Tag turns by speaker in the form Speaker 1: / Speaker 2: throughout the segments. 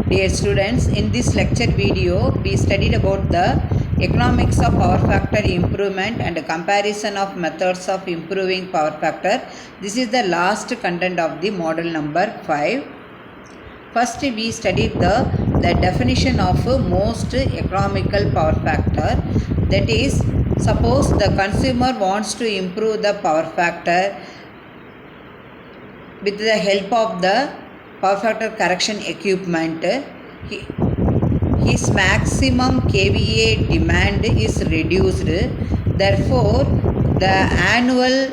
Speaker 1: Dear students, in this lecture video, we studied about the economics of power factor improvement and comparison of methods of improving power factor. This is the last content of the model number 5. First, we studied the definition of most economical power factor. That is, suppose the consumer wants to improve the power factor with the help of the power factor correction equipment. His maximum kVA demand is reduced. Therefore, the annual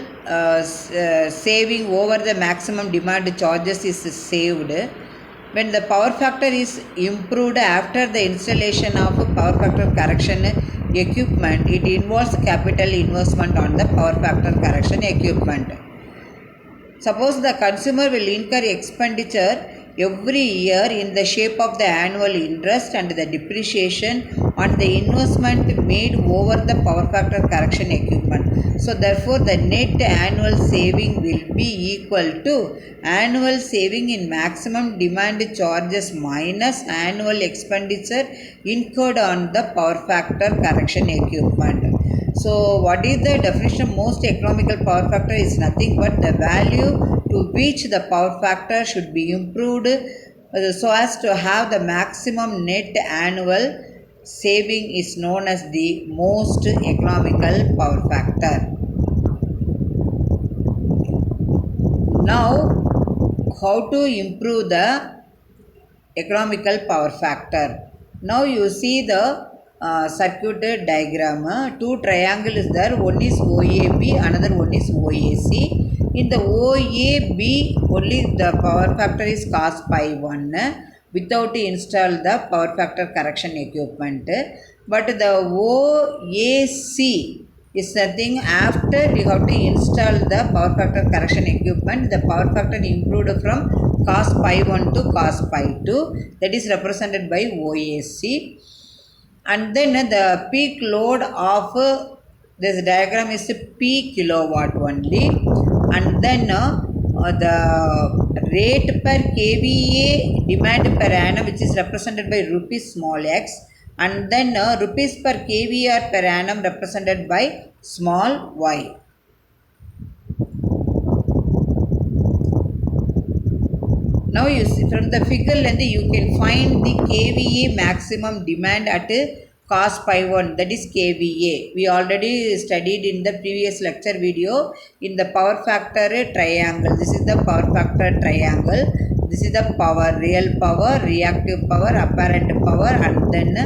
Speaker 1: saving over the maximum demand charges is saved. When the power factor is improved after the installation of power factor correction equipment, it involves capital investment on the power factor correction equipment. Suppose the consumer will incur expenditure every year in the shape of the annual interest and the depreciation on the investment made over the power factor correction equipment. So therefore the net annual saving will be equal to annual saving in maximum demand charges minus annual expenditure incurred on the power factor correction equipment. So what is the definition of most economical power factor is nothing but the value to which the power factor should be improved so as to have the maximum net annual saving is known as the most economical power factor. Now, how to improve the economical power factor? Now you see the circuit diagram. Two triangles is there. One is OAB, another one is OAC. In the OAB, only the power factor is cos pi 1 without install the power factor correction equipment. But the OAC is nothing after we have to install the power factor correction equipment. The power factor improved from cos pi 1 to cos pi 2, that is represented by OAC. And then the peak load of this diagram is P kilowatt only. And then the rate per kVA demand per annum, which is represented by rupees small x. And then rupees per kVAr per annum represented by small y. Now you see from the figure length you can find the kVA maximum demand at cos pi 1, that is kVA. We already studied in the previous lecture video in the power factor triangle. This is the power factor triangle. This is the power, real power, reactive power, apparent power, and then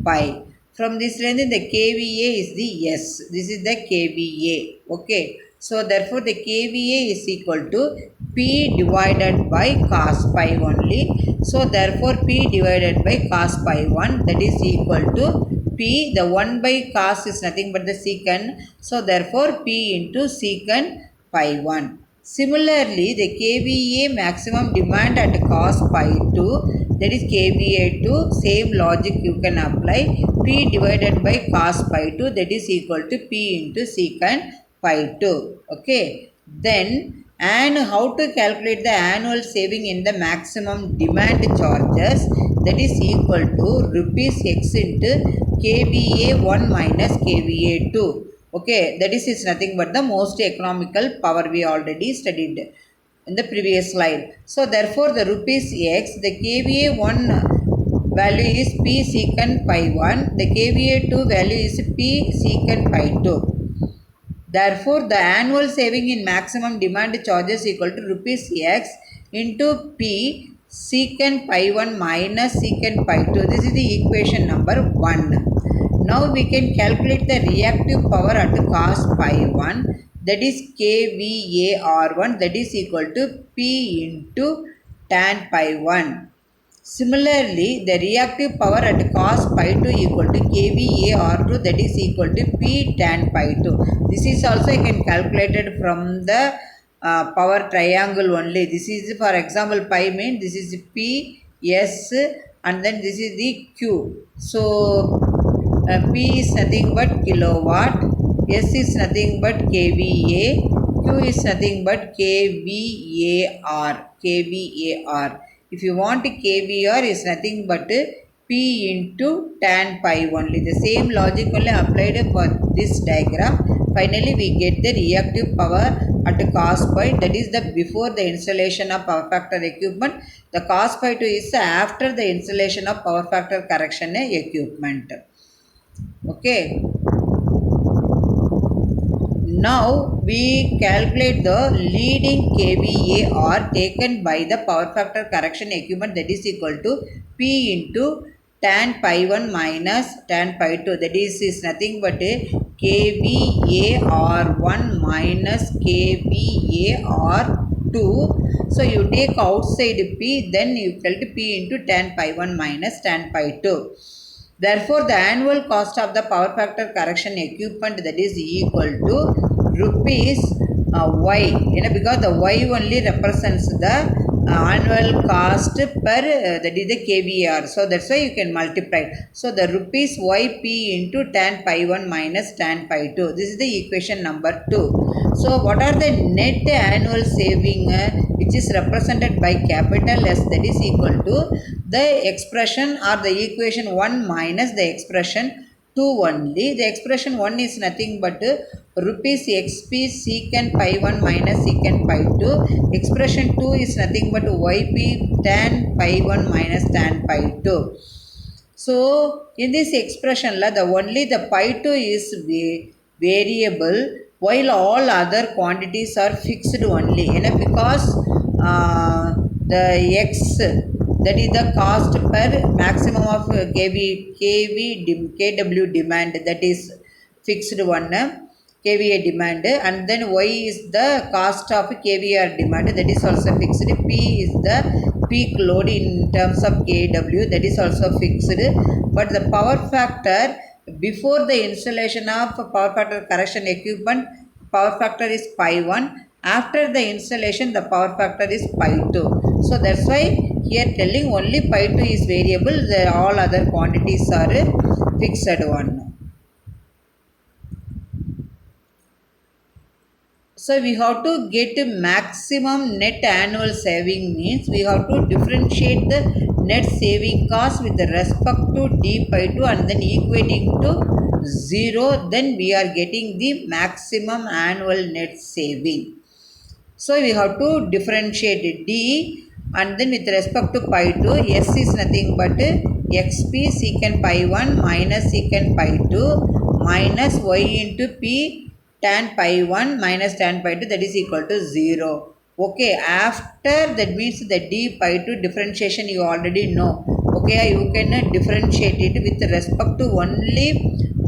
Speaker 1: pi. From this range the kVA is the S. This is the kVA. Okay. So therefore the kVA is equal to P divided by cos pi only. So therefore P divided by cos pi 1, that is equal to P. The 1 by cos is nothing but the secant. So therefore P into secant pi 1. Similarly, the kVA maximum demand at cos pi 2, that is kVA 2, same logic you can apply. P divided by cos pi 2, that is equal to P into secant pi 2. Okay. Then, and how to calculate the annual saving in the maximum demand charges, that is equal to rupees x into kVA 1 minus kVA 2. Okay, that is nothing but the most economical power we already studied in the previous slide. So therefore the rupees x, the kVA 1 value is P secant pi 1, the kVA 2 value is P secant pi 2. Therefore, the annual saving in maximum demand charges equal to rupees x into P secant pi 1 minus secant pi 2. This is the equation number 1. Now we can calculate the reactive power at cos pi 1, that is kVAR1, that is equal to P into tan pi 1. Similarly, the reactive power at cos pi 2 equal to kVAR2, that is equal to P tan pi 2. This is also you can calculate it from the power triangle only. This is for example pi means this is P, S, and then this is the Q. So P is nothing but kilowatt, S is nothing but kVA, Q is nothing but kVAR. If you want kVAR is nothing but P into tan pi only. The same logic only applied for this diagram. Finally we get the reactive power at cos pi, that is the before the installation of power factor equipment. The cos pi 2 is after the installation of power factor correction equipment. Okay. Now we calculate the leading kVAR taken by the power factor correction equipment, that is equal to P into tan pi 1 minus tan pi 2, that is nothing but kVAR1 minus kVAR2. So you take outside P, then you calculate P into tan pi 1 minus tan pi 2. Therefore, the annual cost of the power factor correction equipment, that is equal to rupees Y. Because the Y only represents the annual cost per that is the kVAR. So that's why you can multiply. So the rupees YP into tan pi 1 minus tan pi 2. This is the equation number 2. So what are the net annual saving which is represented by capital S, that is equal to the expression or the equation 1 minus the expression 2 only. The expression 1 is nothing but rupees xp secant pi 1 minus secant pi 2. Expression 2 is nothing but yp tan pi 1 minus tan pi 2. So in this expression the only the pi 2 is variable while all other quantities are fixed only. Because the x, that is the cost per maximum of kW demand, that is fixed one kVA demand, and then y is the cost of kVAR demand, that is also fixed. P is the peak load in terms of kW, that is also fixed. But the power factor before the installation of power factor correction equipment, power factor is pi 1. After the installation the power factor is pi 2. So that's why here telling only pi 2 is variable, all other quantities are fixed one. So we have to get maximum net annual saving, means we have to differentiate the net saving cost with respect to d pi 2 and then equating to 0, then we are getting the maximum annual net saving. So we have to differentiate d and then with respect to pi 2, s is nothing but xp secant pi 1 minus secant pi 2 minus y into p tan pi 1 minus tan pi 2, that is equal to 0. Okay, after that means the d pi 2 differentiation you already know. Okay, you can differentiate it with respect to only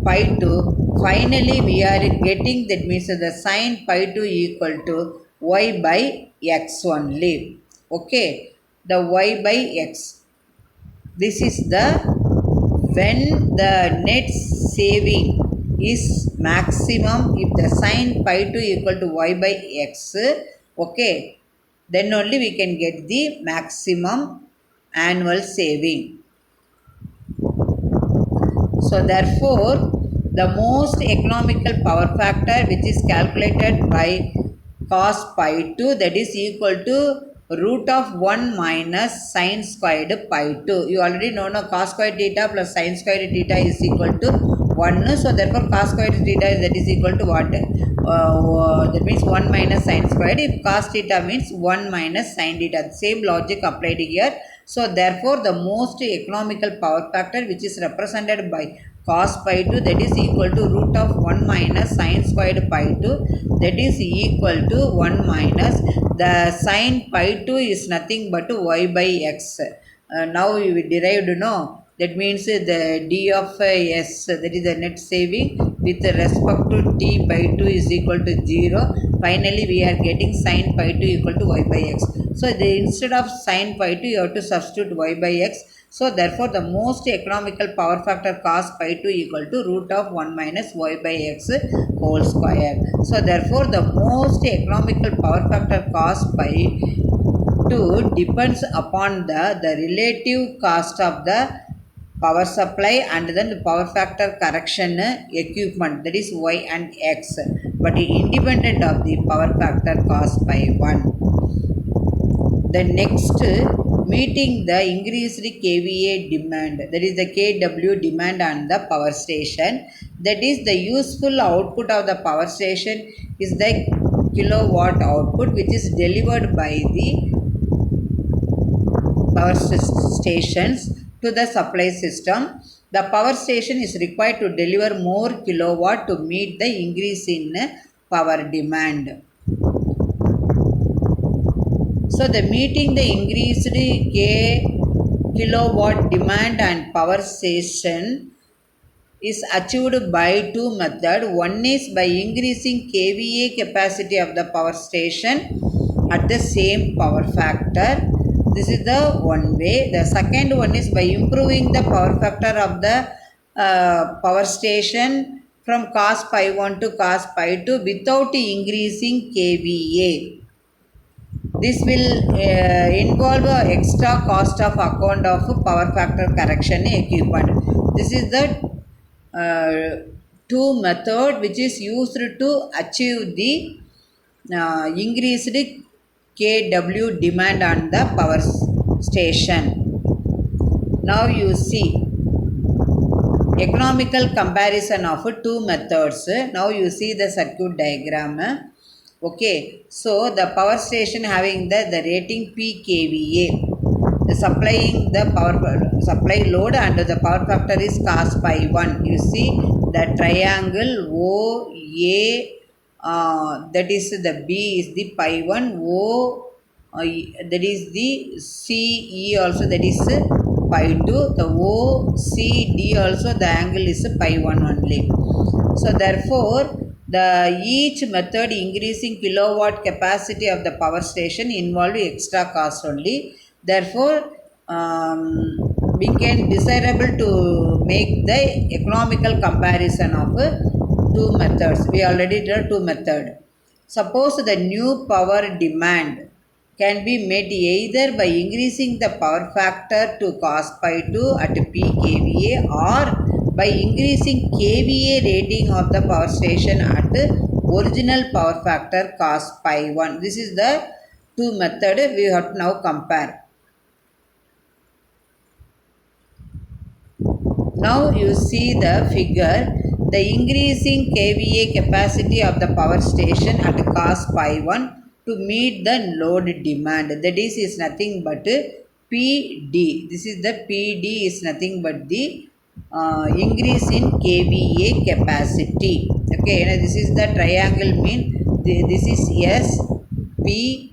Speaker 1: pi 2. Finally we are getting, that means the sin pi 2 equal to y by x only. Okay, the y by x, this is the when the net saving is maximum if the sin pi 2 equal to y by x. Okay, then only we can get the maximum annual saving. So therefore the most economical power factor which is calculated by cos pi 2, that is equal to root of 1 minus sin squared pi 2. You already know cos squared theta plus sin squared theta is equal to 1. So therefore cos squared theta that is equal to what? That means 1 minus sin squared. If cos theta means 1 minus sin theta. Same logic applied here. So therefore the most economical power factor which is represented by cos pi 2, that is equal to root of 1 minus sin squared pi 2, that is equal to 1 minus the sin pi 2 is nothing but y by x. Now we derived that means the d of s, that is the net saving with respect to t by 2 is equal to 0. Finally we are getting sin pi 2 equal to y by x. So instead of sin pi 2 you have to substitute y by x. So therefore the most economical power factor cos pi 2 equal to root of 1 minus y by x whole square. So therefore the most economical power factor cos pi 2 depends upon the relative cost of the power supply and then the power factor correction equipment, that is y and x, but independent of the power factor cos pi 1. The next meeting the increased kVA demand, that is the kW demand on the power station. That is the useful output of the power station is the kilowatt output, which is delivered by the power stations to the supply system. The power station is required to deliver more kilowatt to meet the increase in power demand. So the meeting the increased kilowatt demand and power station is achieved by two methods. One is by increasing kVA capacity of the power station at the same power factor. This is the one way. The second one is by improving the power factor of the power station from cos pi 1 to cos pi 2 without increasing kVA. This will involve extra cost of account of power factor correction equipment. This is the two method which is used to achieve the increased kW demand on the power station. Now you see economical comparison of two methods. Now you see the circuit diagram. Okay, so the power station having the rating PKVA, the supplying the power supply load and the power factor is cos pi 1. You see the triangle OA, that is the B is the pi 1, O that is the CE also, that is pi 2, the OCD also the angle is pi 1 only. So therefore the each method increasing kilowatt capacity of the power station involve extra cost only. Therefore we can desirable to make the economical comparison of two methods. We already did two methods. Suppose the new power demand can be met either by increasing the power factor to cos pi 2 at PKVA or by increasing kVA rating of the power station at original power factor cos pi 1. This is the two method we have to now compare. Now you see the figure, the increasing kVA capacity of the power station at cos pi 1 to meet the load demand. That is nothing but PD. This is the PD is nothing but the increase in kVA capacity. Okay, now this is the triangle mean this is S, P,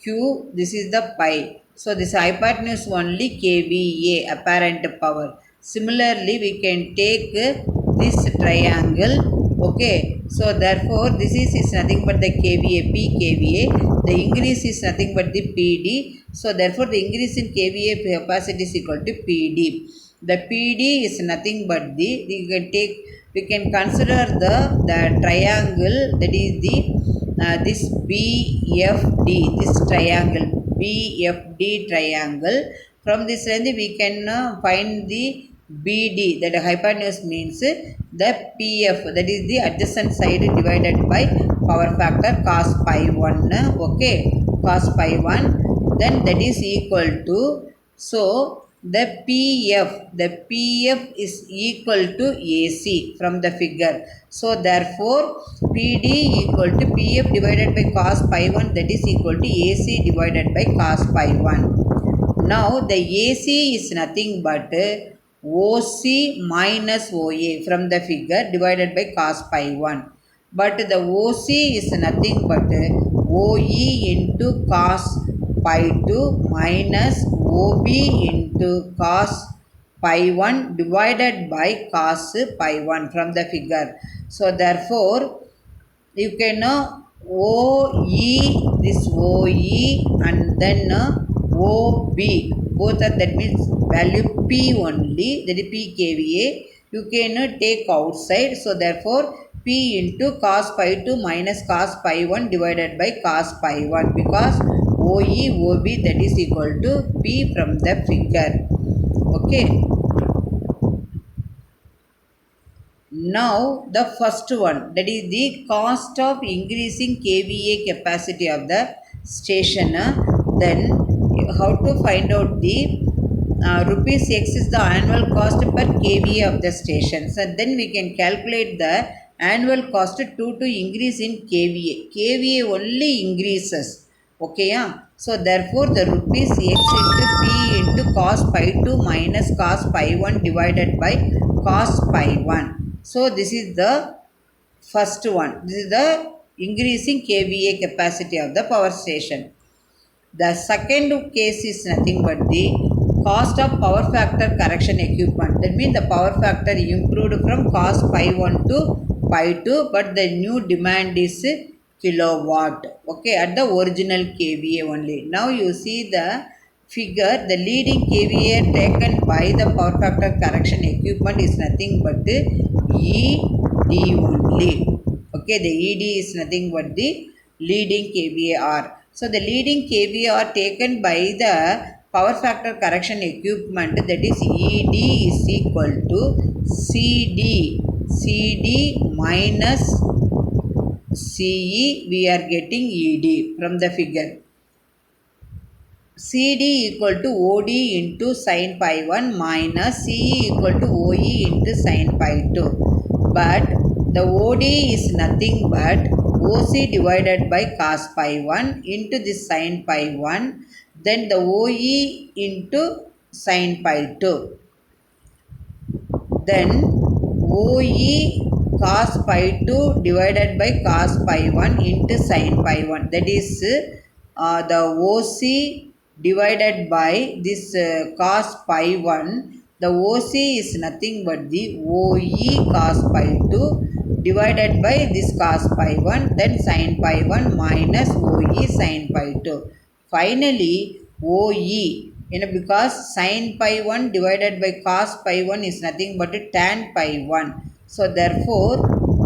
Speaker 1: Q, this is the pi. So this hypotenuse only kVA apparent power. Similarly, we can take this triangle. Okay, so therefore this is nothing but the kVA, P kVA. The increase is nothing but the PD. So therefore the increase in kVA capacity is equal to PD. The PD is nothing but the, we can consider the triangle, that is the this BFD, this triangle BFD triangle. From this range we can find the BD, that hypotenuse means the PF, that is the adjacent side divided by power factor cos pi 1. Okay, cos pi 1, then that is equal to, so the PF is equal to AC from the figure. So therefore PD equal to PF divided by cos pi 1, that is equal to AC divided by cos pi 1. Now the AC is nothing but OC minus OA from the figure divided by cos pi 1. But the OC is nothing but OE into cos pi 2 minus OB into cos pi 1 divided by cos pi 1 from the figure. So therefore you can OE, this OE and then OB, both are, that means value P only, that is P kVA, you can take outside. So therefore P into cos pi 2 minus cos pi 1 divided by cos pi 1, because OE, OB, that is equal to P from the figure. Okay. Now the first one, that is the cost of increasing kVA capacity of the station. Then how to find out the rupees x is the annual cost per kVA of the station. So then we can calculate the annual cost due to increase in kVA. kVA only increases. Okay, yeah. So therefore the rupees x into p into cos pi 2 minus cos pi 1 divided by cos pi 1. So this is the first one. This is the increasing kVA capacity of the power station. The second case is nothing but the cost of power factor correction equipment. That means the power factor improved from cos pi 1 to pi 2, but the new demand is kilowatt. Okay, at the original kVA only. Now you see the figure, the leading kVA taken by the power factor correction equipment is nothing but ED only. Okay, the ED is nothing but the leading kVAR. So the leading kVAR taken by the power factor correction equipment, that is ED is equal to CD minus CE. We are getting ED from the figure. CD equal to OD into sin pi 1 minus CE equal to OE into sin pi 2. But the OD is nothing but OC divided by cos pi 1 into this sin pi 1. Then the OE into sin pi 2. Then OE cos pi 2 divided by cos pi 1 into sin pi 1. That is the OC divided by this cos pi 1. The OC is nothing but the OE cos pi 2 divided by this cos pi 1, then sin pi 1 minus OE sin pi 2. Finally, OE, because sin pi 1 divided by cos pi 1 is nothing but tan pi 1. So therefore,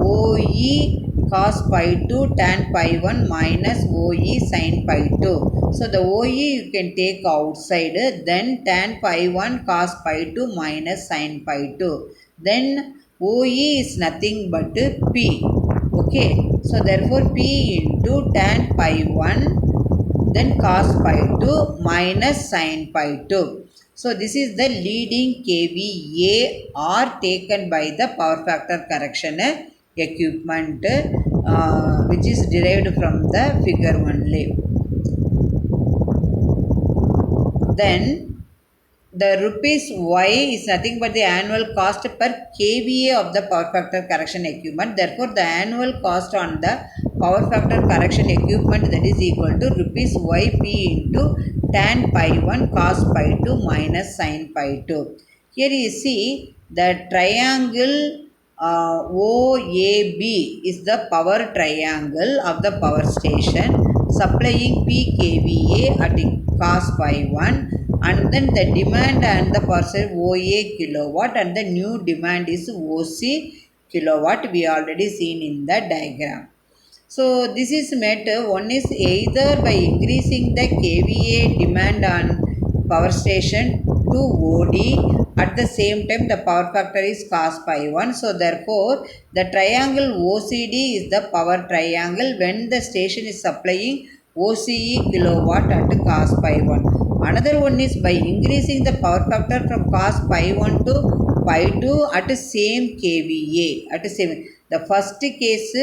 Speaker 1: OE cos pi 2 tan pi 1 minus OE sin pi 2. So the OE you can take outside, then tan pi 1 cos pi 2 minus sin pi 2. Then OE is nothing but P. Okay, so therefore P into tan pi 1 then cos pi 2 minus sin pi 2. So this is the leading kVA are taken by the power factor correction equipment, which is derived from the figure only. Then the rupees Y is nothing but the annual cost per kVA of the power factor correction equipment. Therefore, the annual cost on the power factor correction equipment, that is equal to rupees YP into tan pi 1 cos pi 2 minus sin pi 2. Here you see the triangle OAB is the power triangle of the power station supplying P kVA at cos pi 1, and then the demand and the parcel OA kilowatt, and the new demand is OC kilowatt. We already seen in the diagram. So this is met, one is either by increasing the kVA demand on power station to OD, at the same time the power factor is cos pi 1. So therefore the triangle OCD is the power triangle when the station is supplying OCE kilowatt at cos pi 1. Another one is by increasing the power factor from cos pi 1 to pi 2 at same kVA. At same, the first case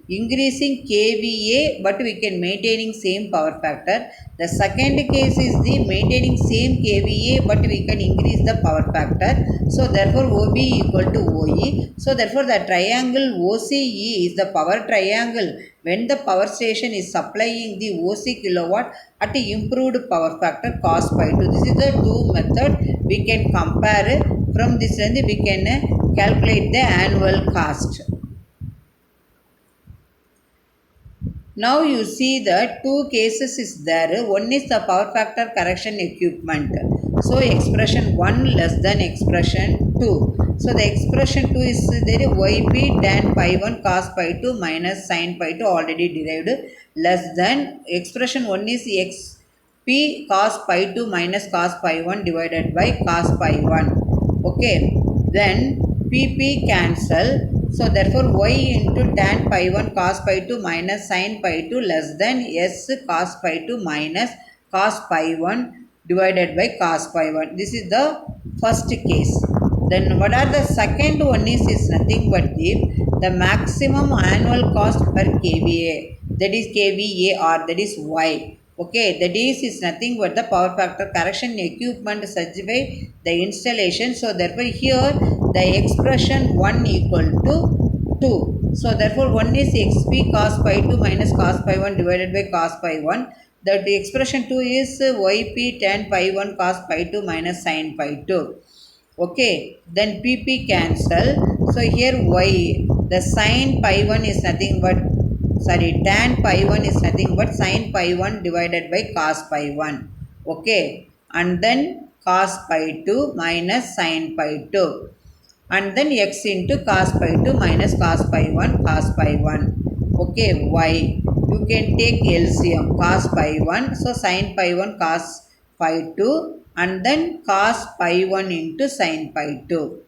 Speaker 1: increasing kVA but we can maintaining same power factor. The second case is the maintaining same kVA but we can increase the power factor. So therefore OB equal to OE. So therefore the triangle OCE is the power triangle when the power station is supplying the OC kilowatt at improved power factor cos pi 2. This is the two method we can compare. From this and we can calculate the annual cost. Now you see the two cases is there. One is the power factor correction equipment. So expression 1 less than expression 2. So the expression 2 is there, YP tan pi 1 cos pi 2 minus sin pi 2 already derived, less than expression 1 is XP cos pi 2 minus cos pi 1 divided by cos pi 1. Okay, then PP cancel. So therefore Y into tan pi 1 cos pi 2 minus sin pi 2 less than S cos pi 2 minus cos pi 1 divided by cos pi 1. This is the first case. Then what are the second one is nothing but the maximum annual cost per kVA, that is kVA or that is Y. Okay, that is nothing but the power factor correction equipment such by the installation. So therefore here the expression 1 equal to 2. So therefore 1 is xp cos pi 2 minus cos pi 1 divided by cos pi 1. That the expression 2 is yp tan pi 1 cos pi 2 minus sin pi 2. Okay, then pp cancel. So here y, the sin pi 1 is nothing but, sorry, tan pi 1 is nothing but sin pi 1 divided by cos pi 1. Okay, and then cos pi 2 minus sin pi 2, and then x into cos pi 2 minus cos pi 1 cos pi 1. Okay, y, you can take LCM cos pi 1, so sin pi 1 cos pi 2, and then cos pi 1 into sin pi 2,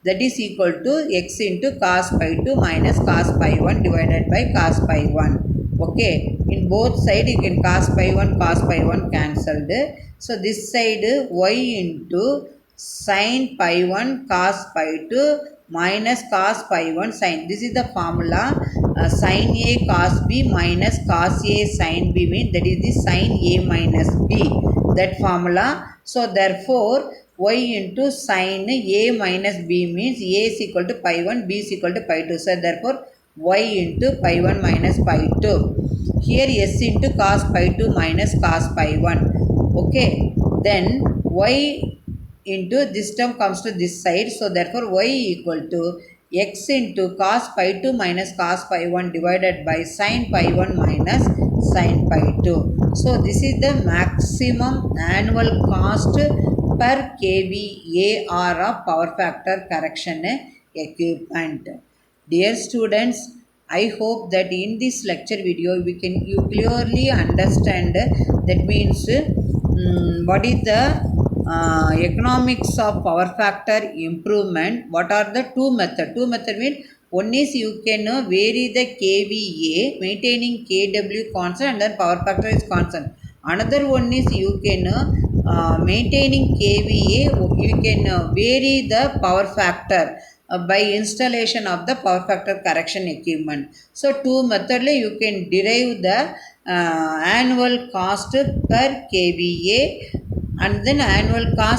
Speaker 1: that is equal to x into cos pi 2 minus cos pi 1 divided by cos pi 1. Okay, in both side you can cos pi 1 cos pi 1 cancelled. So this side y into sin pi 1 cos pi 2 minus cos pi 1 sin. This is the formula, sin a cos b minus cos a sin b means that is the sin a minus b, that formula. So therefore y into sin a minus b means a is equal to pi 1, b is equal to pi 2. So therefore y into pi 1 minus pi 2. Here s into cos pi 2 minus cos pi 1. Okay, then y into this term comes to this side. So therefore y equal to x into cos pi 2 minus cos pi 1 divided by sin pi 1 minus sin pi 2. So this is the maximum annual cost per kVA or of power factor correction equipment. Dear students, I hope that in this lecture video you clearly understand, that means what is the economics of power factor improvement. What are the two methods? Two methods mean, one is you can vary the kVA maintaining kW constant and then power factor is constant. Another one is you can maintaining kVA, you can vary the power factor by installation of the power factor correction equipment. So two methods you can derive the annual cost per kVA, and then annual cost